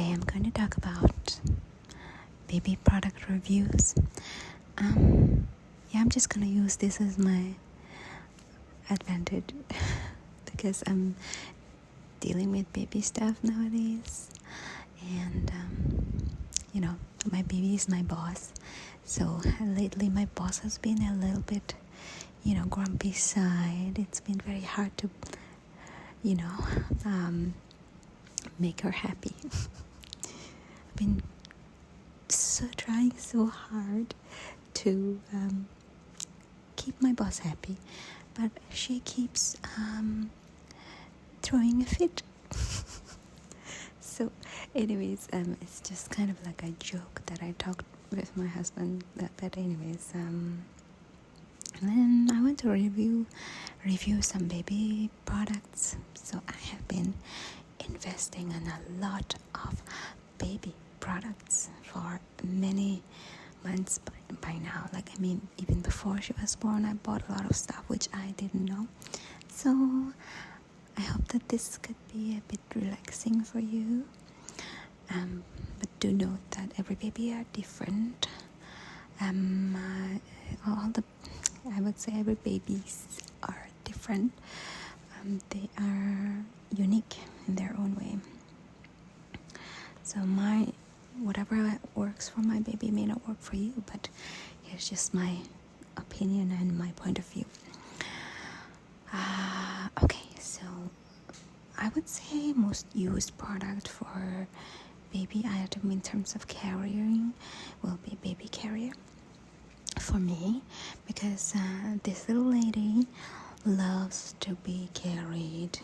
Today I'm going to talk about baby product reviews. I'm just going to use this as my advantage because I'm dealing with baby stuff nowadays. And, my baby is my boss. So lately my boss has been a little bit, grumpy side. It's been very hard to, make her happy. I've been trying so hard to keep my boss happy, but she keeps throwing a fit. So anyways, it's just kind of like a joke that I talked with my husband, but anyways, and then I want to review some baby products. So I have been investing in a lot of baby products for many months by now. Even before she was born, I bought a lot of stuff which I didn't know. So I hope that this could be a bit relaxing for you. But do note that every baby are different. I would say every babies are different. They are unique in their own way. So whatever works for my baby may not work for you, but here's just my opinion and my point of view. Okay, so I would say most used product for baby item in terms of carrying will be baby carrier for me, because this little lady loves to be carried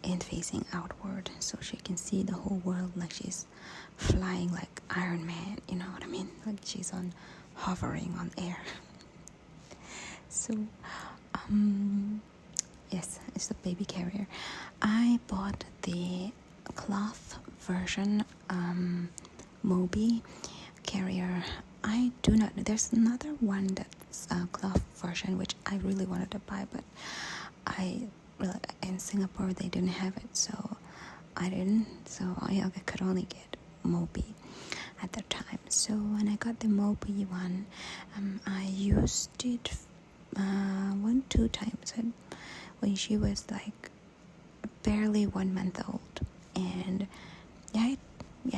and facing outward so she can see the whole world, like she's flying like Iron Man, you know what I mean? Like she's hovering on air. So yes, it's the baby carrier. I bought the cloth version Moby carrier. I do not know, there's another one that's a cloth version which I really wanted to buy, but in Singapore they didn't have it, so I didn't. So I could only get Moby at the time. So when I got the Moby one, I used it 1-2 times when she was like barely 1 month old, and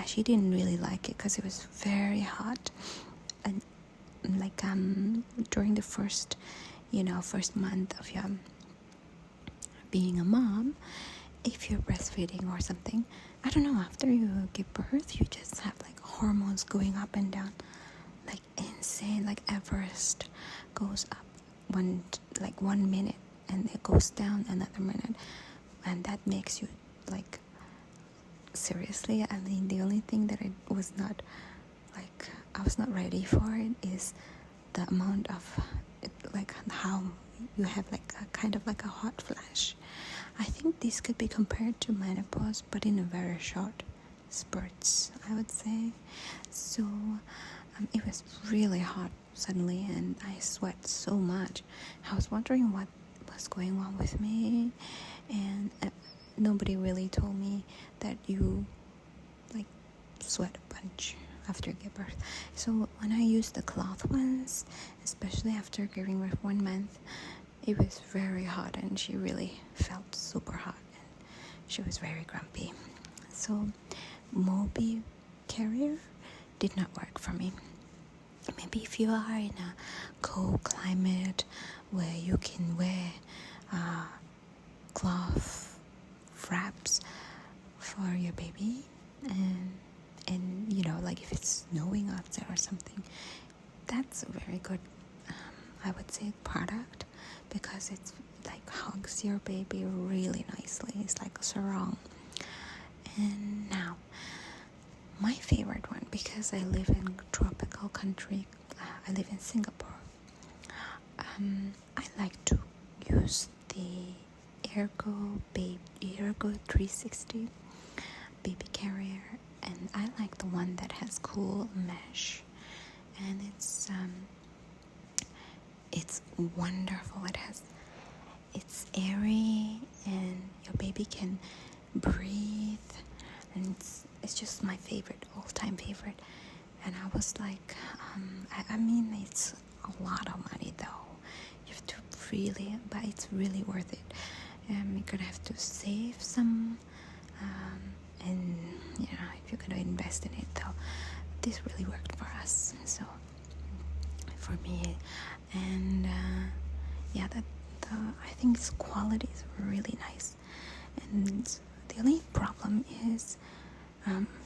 she didn't really like it because it was very hot, and during the first month of your being a mom, if you're breastfeeding or something, I don't know, after you give birth you just have like hormones going up and down like insane. Like Everest goes up 1 minute and it goes down another minute, and that makes you like, seriously, I mean, the only thing that I was not ready for it is the amount of like how you have like a kind of like a hot flash. I think this could be compared to menopause, but in a very short spurts, I would say. So it was really hot suddenly and I sweat so much. I was wondering what was going on with me, and nobody really told me that you like sweat a bunch after you give birth. So when I used the cloth ones, especially after giving birth 1 month, it was very hot and she really felt super hot and she was very grumpy. So Moby carrier did not work for me. Maybe if you are in a cold climate where you can wear cloth wraps for your baby, and like if it's snowing outside or something, that's a very good I would say product, because it's like hugs your baby really nicely. It's like a sarong. And now my favorite one, because I live in a tropical country, I live in Singapore, I like to use the Ergo 360 baby carrier, and I like the one that has cool mesh, and it's wonderful. It's airy and your baby can breathe and it's just my favorite, all-time favorite. And I was like, I mean, it's a lot of money though. You have to really, but it's really worth it. You're gonna have to save some, and you know, if you're gonna invest in it though, this really worked for us. So for me, and yeah, I think its quality is really nice. And the only problem is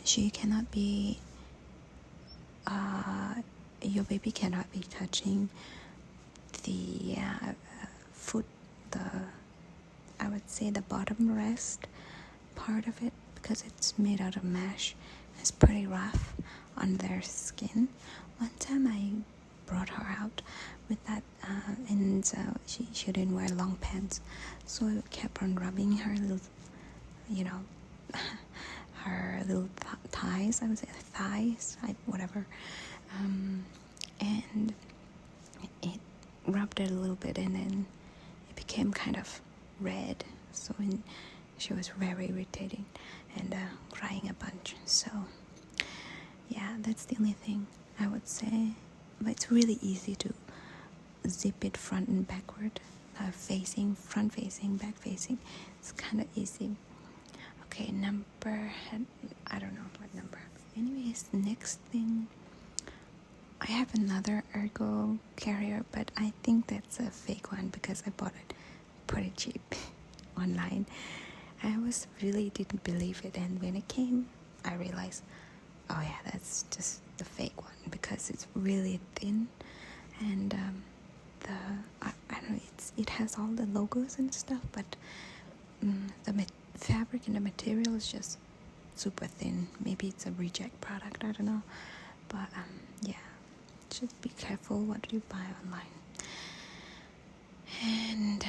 she cannot be your baby cannot be touching the foot, I would say the bottom rest part of it, because it's made out of mesh. It's pretty rough on their skin. One time I brought her out with that, and she didn't wear long pants, so I kept on rubbing her little, you know, her little thighs, I would say thighs, whatever, and it rubbed it a little bit, and then it became kind of red. So she was very irritating and crying a bunch. So yeah, that's the only thing I would say. But it's really easy to zip it front and backward, facing, front facing, back facing. It's kind of easy. Okay, number, I don't know what number. Anyways, next thing, I have another Ergo carrier, but I think that's a fake one because I bought it pretty cheap online. I was really didn't believe it, and when it came, I realized, oh yeah, that's just the fake one, because it's really thin, and I don't know, it has all the logos and stuff, but the fabric and the material is just super thin. Maybe it's a reject product, I don't know, but yeah, just be careful what you buy online. And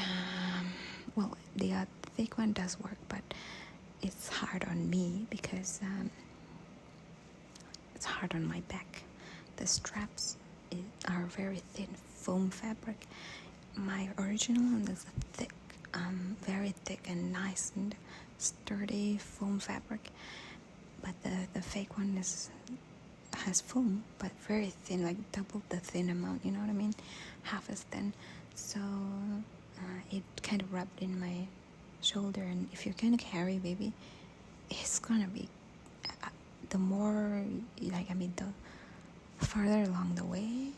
well, the fake one does work, but it's hard on me because it's hard on my back. The straps are very thin foam fabric. My original one is thick, very thick and nice and sturdy foam fabric, but the fake one has foam, but very thin, like double the thin amount, you know what I mean, half as thin. So it kind of rubbed in my shoulder, and if you're gonna carry baby, it's gonna be the more, like, I mean, the farther along the way,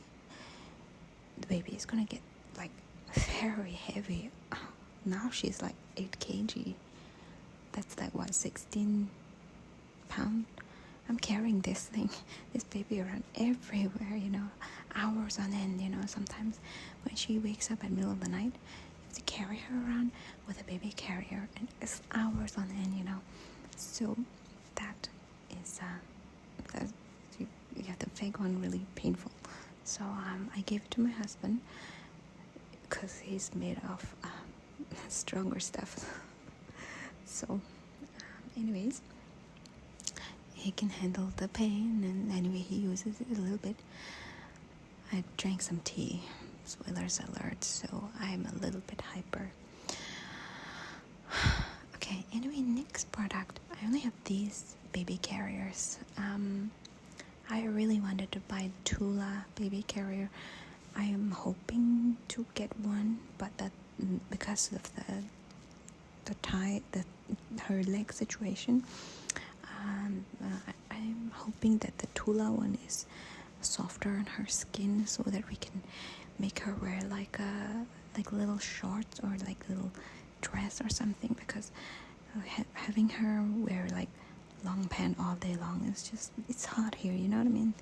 the baby is gonna get like very heavy. Now she's like 8 kg. That's like what, 16 pounds. I'm carrying this baby around everywhere, you know, hours on end, you know. Sometimes when she wakes up at the middle of the night, you have to carry her around with a baby carrier, and it's hours on end, you know. So that is because you have the fake one really painful. So I gave it to my husband because he's made of stronger stuff. So anyways, he can handle the pain, and anyway, he uses it a little bit. I drank some tea, spoilers alert, so I'm a little bit hyper. Okay, anyway, next product. I only have these baby carriers. I really wanted to buy Tula baby carrier. I am hoping to get one, but that because of her leg situation, I'm hoping that the Tula one is softer on her skin, so that we can make her wear like little shorts or like little dress or something, because having her wear like long pant all day long is just, it's hot here, you know what I mean.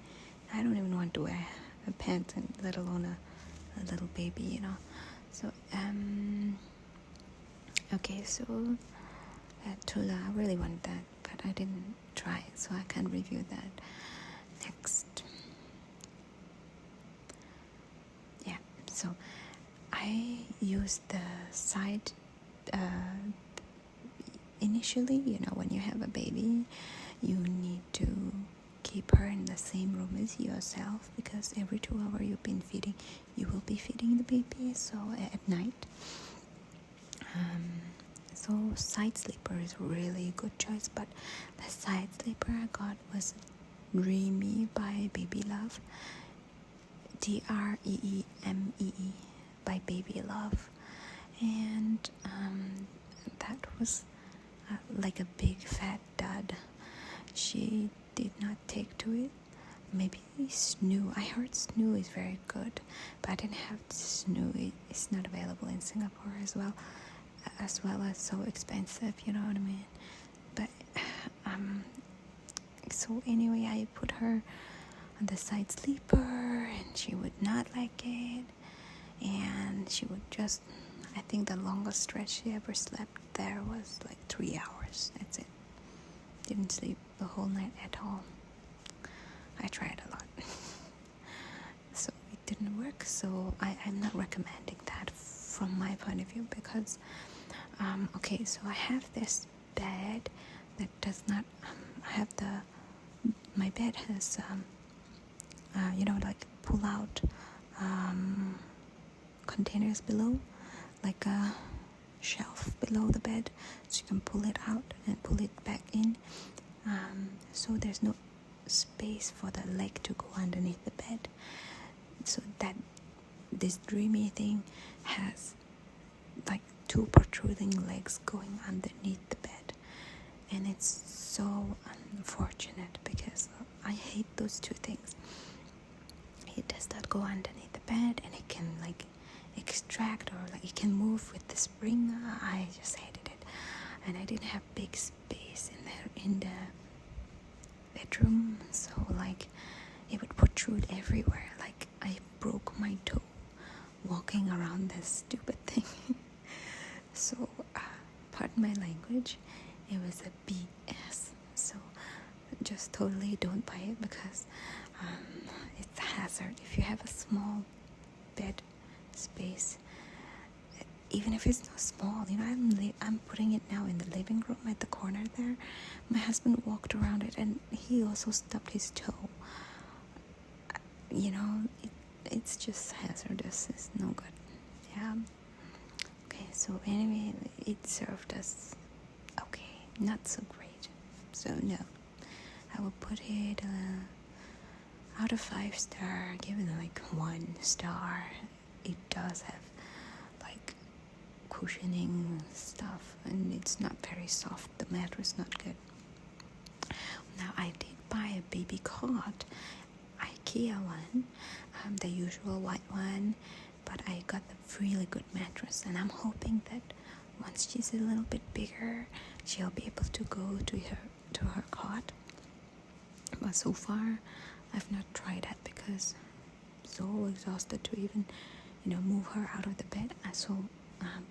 I don't even want to wear a pant, and let alone a little baby, you know. So okay, so Tula, I really want that, but I didn't try it, so I can't review that. Next, yeah, so I used the side initially, you know, when you have a baby, you need to keep her in the same room as yourself, because every 2 hours you will be feeding the baby. So at night, So side sleeper is a really good choice, but the side sleeper I got was Dreamy by Baby Love. Dreemee by Baby Love. And that was like a big fat dud. She did not take to it. Maybe Snoo. I heard Snoo is very good, but I didn't have Snoo. It's not available in Singapore as well as so expensive, you know what I mean? But so anyway, I put her on the side sleeper and she would not like it, and she would just, I think the longest stretch she ever slept there was like 3 hours. That's it. Didn't sleep the whole night at all. I tried a lot. So it didn't work. So I'm not recommending that from my point of view, because okay, so I have this bed that does not have my bed has like pull out containers below, like a shelf below the bed, so you can pull it out and pull it back in, so there's no space for the leg to go underneath the bed. So that this Dreamy thing has like 2 protruding legs going underneath the bed, and it's so unfortunate because I hate those 2 things. It does not go underneath the bed, and it can like extract, or like it can move with the spring. I just hated it, and I didn't have big space in the bedroom, so like it would protrude everywhere. Like I broke my toe walking around this stupid thing. So pardon my language, it was a BS. So just totally don't buy it, because it's a hazard. If you have a small bed space, even if it's not small, I'm putting it now in the living room at the corner there. My husband walked around it and he also stubbed his toe. It's just hazardous. It's no good. Yeah. Okay, so anyway, it served us okay, not so great. So no, I will put it out of 5 star, give it like 1 star. It does have like cushioning stuff, and it's not very soft. The mattress not good. Now I did buy a baby cot, IKEA one, the usual white one, but I got a really good mattress, and I'm hoping that once she's a little bit bigger, she'll be able to go to her cot. But so far, I've not tried that because I'm so exhausted to even, move her out of the bed. So,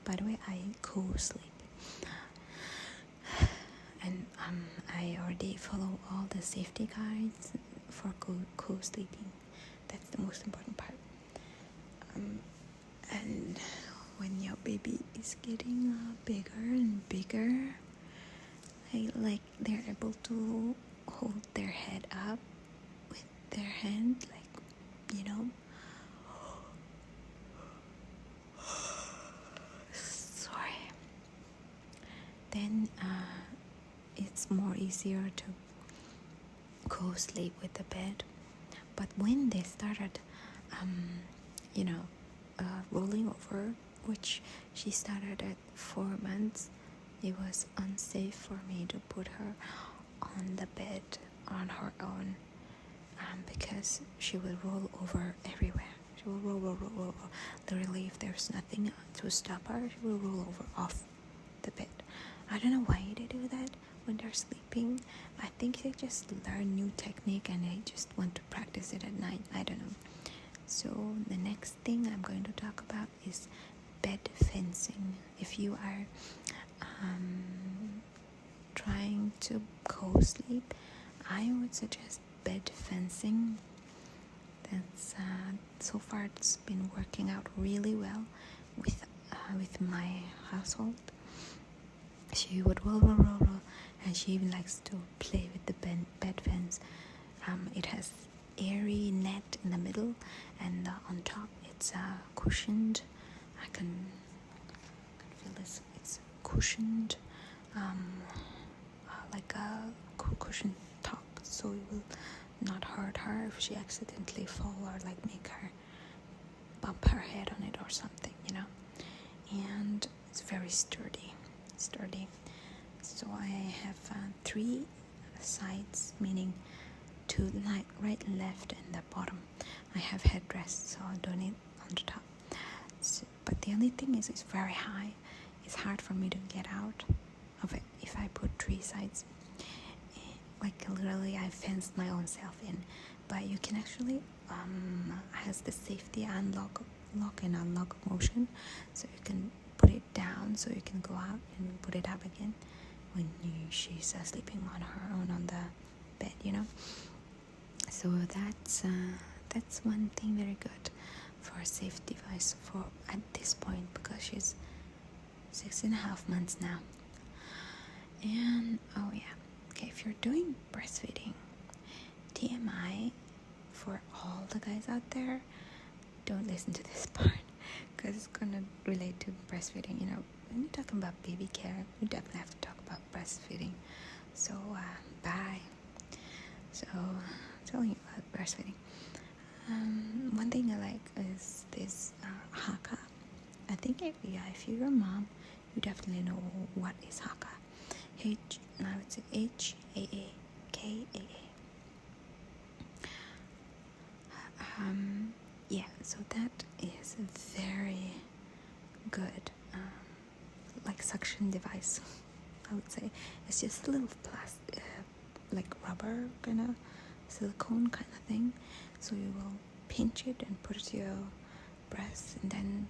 by the way, I co-sleep, and I already follow all the safety guides for co-sleeping. That's the most important part. And when your baby is getting bigger and bigger, they're able to hold their head up with their hand, sorry. Then it's more easier to co-sleep with the bed. But when they started rolling over, which she started at 4 months, it was unsafe for me to put her on the bed on her own, because she will roll over everywhere. She will roll. Literally, if there's nothing to stop her, she will roll over off the bed. I don't know why they do that when they're sleeping. I think they just learn new technique and they just want to practice it at night. I don't know. So the next thing I'm going to talk about is bed fencing. If you are trying to co-sleep, I would suggest bed fencing. That's so far it's been working out really well with my household. She would roll, and she even likes to play with the bed fence. It has airy net in the middle, and on top it's cushioned. I can feel this. It's cushioned, like a cushion top, so it will not hurt her if she accidentally fall or like make her bump her head on it or something, you know. And it's very sturdy. So I have 3 sides, meaning to right, left, and the bottom. I have headrest, so I don't need on the top. So, but the only thing is, it's very high. It's hard for me to get out of it if I put 3 sides. Like literally, I fenced my own self in. But you can actually has the safety lock and unlock motion, so you can put it down, so you can go out and put it up again when she's sleeping on her own on the bed, you know. So that's one thing very good for a safe device for at this point, because she's 6.5 months now. And oh yeah, okay, if you're doing breastfeeding, TMI for all the guys out there, don't listen to this part, because it's gonna relate to breastfeeding. You know, when you're talking about baby care, you definitely have to talk about breastfeeding. So bye. So telling you about breastfeeding, one thing I like is this Haka. I think if you're a mom, you definitely know what is Haka. Now it's HAAKAA. Yeah, so that is a very good like suction device, I would say. It's just a little plastic, like rubber kind of silicone kind of thing, so you will pinch it and put it to your breast, and then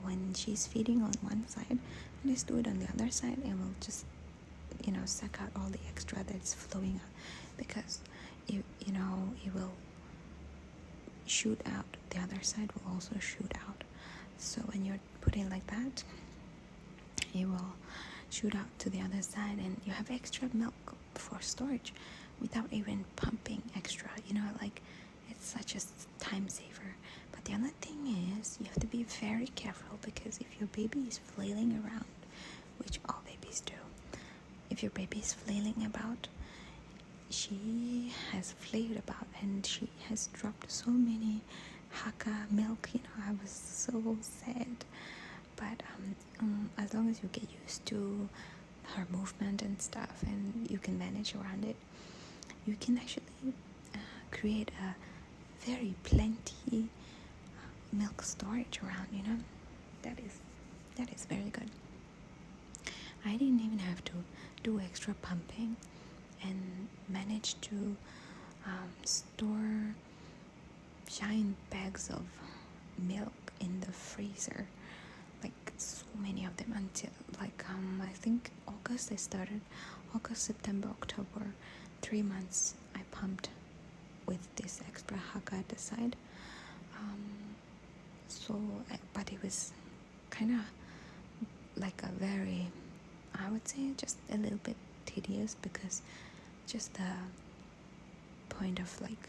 when she's feeding on one side, just do it on the other side, and we'll just, you know, suck out all the extra that's flowing out, because you know, it will shoot out. The other side will also shoot out. So when you're putting like that, it will shoot out to the other side, and you have extra milk for storage without even pumping extra, you know, like it's such a time saver. But the other thing is, you have to be very careful, because if your baby is flailing around, which all babies do, if your baby is flailing about, she has flailed about and she has dropped so many Haka milk, you know. I was so sad. But as long as you get used to her movement and stuff, and you can manage around it, you can actually create a very plenty milk storage around, you know. That is very good. I didn't even have to do extra pumping, and managed to store giant bags of milk in the freezer, like so many of them, until like I think August. I started August, September, October, 3 months I pumped with this extra Haka at the side. But it was kind of like a very, I would say, just a little bit tedious, because just the point of like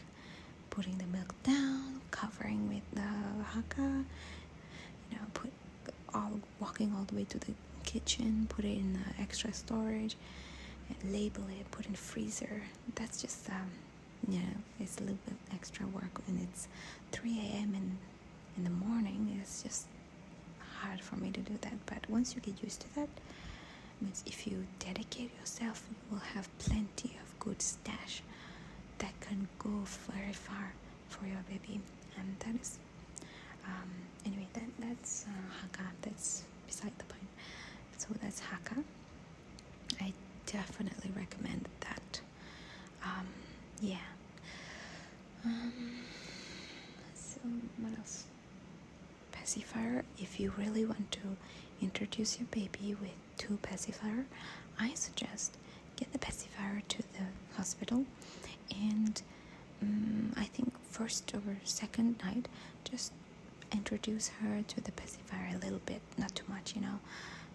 putting the milk down, covering with the Haka, you know, walking all the way to the kitchen, put it in the extra storage, and label it, put in the freezer. That's just you know, it's a little bit extra work when it's 3 a.m. in the morning. It's just hard for me to do that. But once you get used to that, means if you dedicate yourself, you will have plenty of good stash that can go very far for your baby. And that is anyway, that's Haka. That's beside the point. So that's Haka. I definitely recommend that. Yeah. So what else? Pacifier. If you really want to introduce your baby with 2 pacifier, I suggest get the pacifier to the hospital, and I think first or second night, just introduce her to the pacifier a little bit, not too much, you know,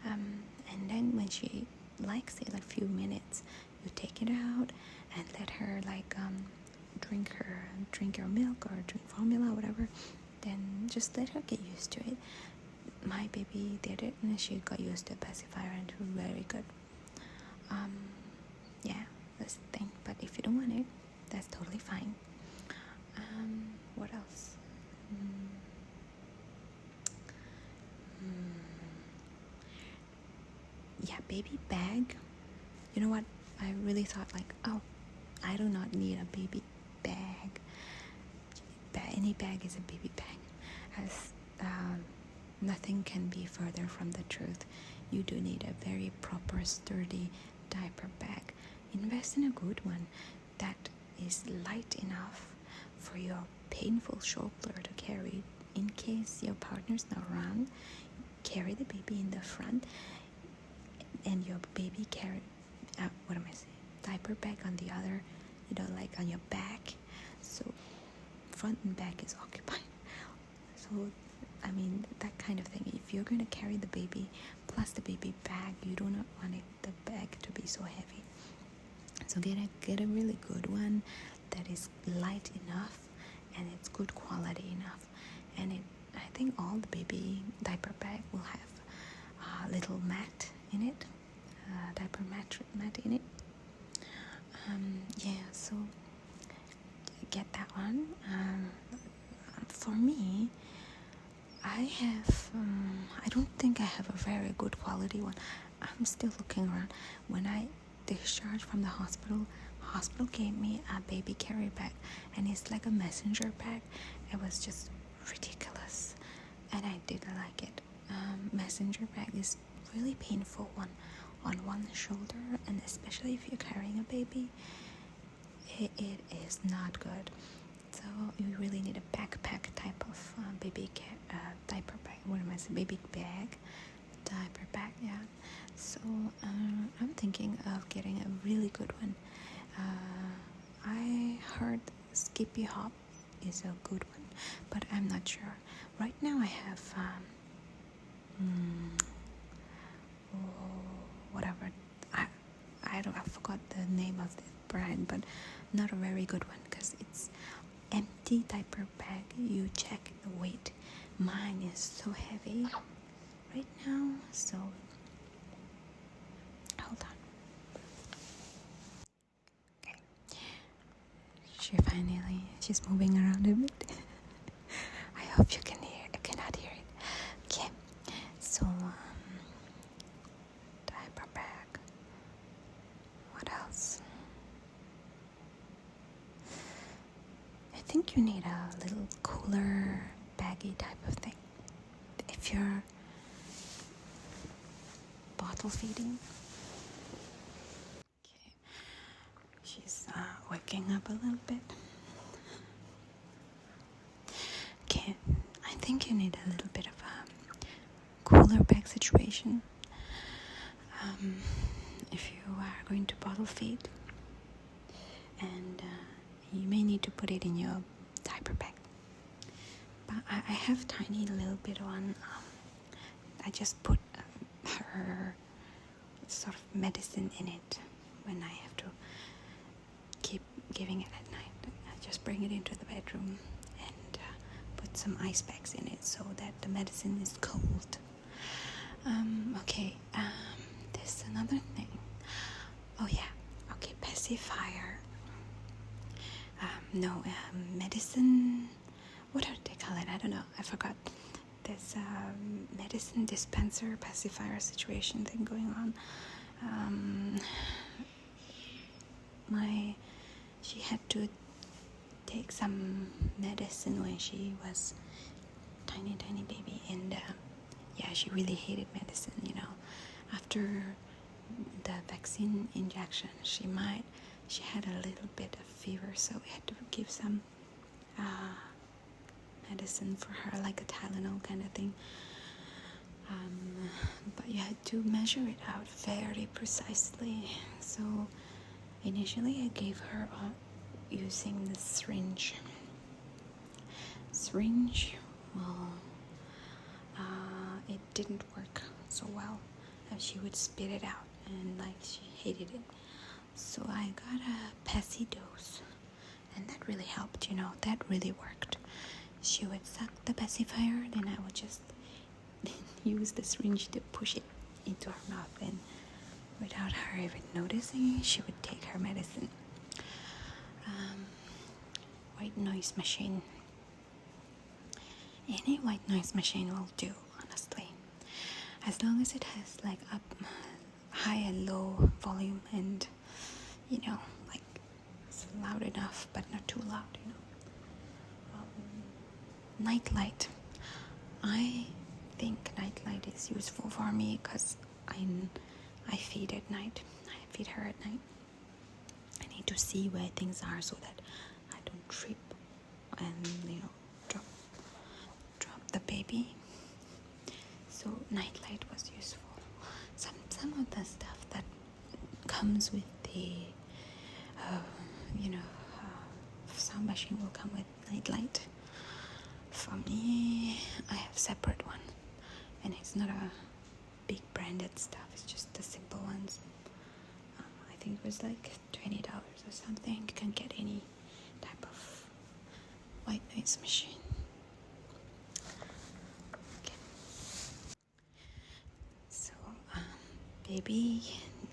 and then when she likes it, like few minutes, you take it out and let her like drink her milk or drink formula or whatever. Then just let her get used to it. my baby did it and she got used to pacifier and it was very good. Yeah, that's the thing. But if you don't want it, that's totally fine. What else? Yeah, baby bag. You know what? I really thought like, oh, I do not need a baby bag. Any bag is a baby bag. As nothing can be further from the truth. You do need a very proper, sturdy diaper bag. Invest in a good one that is light enough for your painful shoulder to carry. In case your partner's not around, carry the baby in the front and your baby carry diaper bag on the other, like on your back, so front and back is occupied. So I mean, that kind of thing. If you're going to carry the baby plus the baby bag, you do not want the bag to be so heavy. So get a really good one that is light enough and it's good quality enough. And I think all the baby diaper bag will have a little mat in it, diaper mat in it. So get that one. For me, I don't think I have a very good quality one. I'm still looking around. When I discharged from the hospital gave me a baby carry bag, and it's like a messenger bag. It was just ridiculous, and I didn't like it. Messenger bag is really painful on one shoulder, and especially if you're carrying a baby, it is not good. So you really need a backpack type of baby diaper bag. What am I saying? Baby bag, diaper bag. Yeah. So I'm thinking of getting a really good one. I heard Skippy Hop is a good one, but I'm not sure. Right now I have whatever. I forgot the name of the brand, but not a very good one because it's empty diaper bag. You check the weight. Mine is so heavy right now, so hold on. Okay, she's moving around a bit. I hope you can hear. I cannot hear it. Okay, so diaper bag. What else? I think you need a little cooler, baggy type of thing. If you're bottle feeding. Okay. She's waking up a little bit. Okay, I think you need a little bit of a cooler bag situation. If you are going to bottle feed, and you may need to put it in your diaper bag. But I have tiny little bit one. I just put her sort of medicine in it when I have to keep giving it at night. I just bring it into the bedroom and put some ice packs in it so that the medicine is cold. There's another thing. Oh yeah, okay, pacifier. Medicine, what do they call it? I don't know, I forgot. There's a medicine dispenser pacifier situation thing going on. She had to take some medicine when she was tiny baby, and she really hated medicine. After the vaccine injection, she had a little bit of fever, so we had to give some medicine for her, like a Tylenol kind of thing. But you had to measure it out very precisely. So initially I gave her using the syringe. It didn't work so well. She would spit it out, and she hated it. So I got a Pessy dose, and that really helped. That really worked. She would suck the pacifier, then I would just use the syringe to push it into her mouth, and without her even noticing, she would take her medicine. White noise machine. Any white noise machine will do, honestly, as long as it has like up high and low volume, and like it's loud enough but not too loud. Night light. I think night light is useful for me because I feed at night. I feed her at night. I need to see where things are so that I don't trip and drop the baby. So night light was useful. Some of the stuff that comes with the sound machine will come with night light. For me, I have separate one, and it's not a big branded stuff. It's just the simple ones. I think it was like $20 or something. You can get any type of white noise machine. Okay. So, baby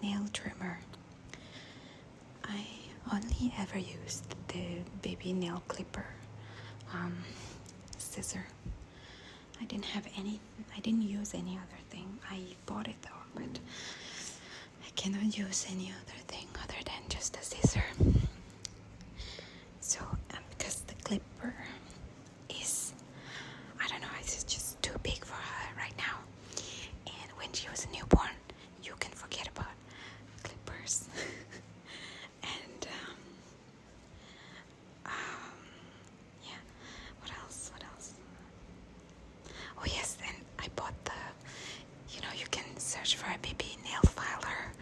nail trimmer. I only ever used the baby nail clipper scissor. I didn't use any other thing. I bought it though, but I cannot use any other thing other than just a scissor. So because the clipper is, I don't know, it's just too big for her right now, and when she was a newborn, you can forget about clippers. And yeah, what else? Oh yes, and I bought you can search for a baby nail filer